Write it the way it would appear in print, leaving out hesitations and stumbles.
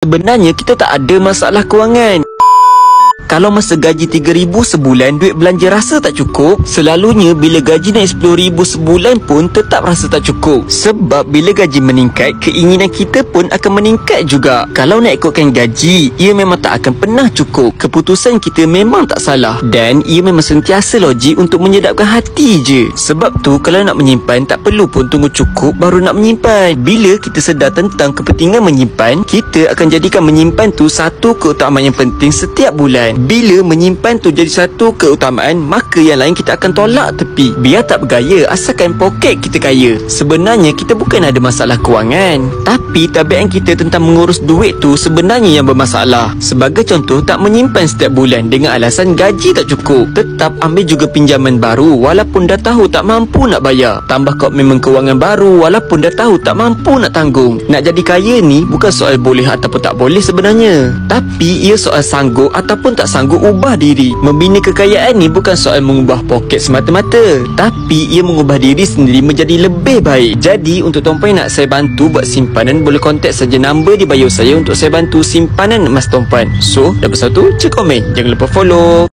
Sebenarnya kita tak ada masalah kewangan. Kalau masa gaji 3,000 sebulan, duit belanja rasa tak cukup. Selalunya bila gaji naik 10,000 sebulan pun tetap rasa tak cukup. Sebab bila gaji meningkat, keinginan kita pun akan meningkat juga. Kalau nak ikutkan gaji, ia memang tak akan pernah cukup. Keputusan kita memang tak salah. Dan ia memang sentiasa logik untuk menyedapkan hati je. Sebab tu kalau nak menyimpan, tak perlu pun tunggu cukup baru nak menyimpan. Bila kita sedar tentang kepentingan menyimpan, kita akan jadikan menyimpan tu satu keutamaan yang penting setiap bulan. Bila menyimpan tu jadi satu keutamaan, maka yang lain kita akan tolak tepi. Biar tak bergaya, asalkan poket kita kaya. Sebenarnya kita bukan ada masalah kewangan, tapi tabiat kita tentang mengurus duit tu sebenarnya yang bermasalah. Sebagai contoh, tak menyimpan setiap bulan dengan alasan gaji tak cukup. Tetap ambil juga pinjaman baru walaupun dah tahu tak mampu nak bayar. Tambah komitmen kewangan baru walaupun dah tahu tak mampu nak tanggung. Nak jadi kaya ni bukan soal boleh ataupun tak boleh sebenarnya, tapi ia soal sanggup ataupun tak sanggup ubah diri. Membina kekayaan ni bukan soal mengubah poket semata-mata, tapi ia mengubah diri sendiri menjadi lebih baik. Jadi untuk tuan-puan nak saya bantu buat simpanan, boleh kontak saja nombor di bio saya untuk saya bantu simpanan emas tuan-puan. So, dah bersatu, cek komen. Jangan lupa follow.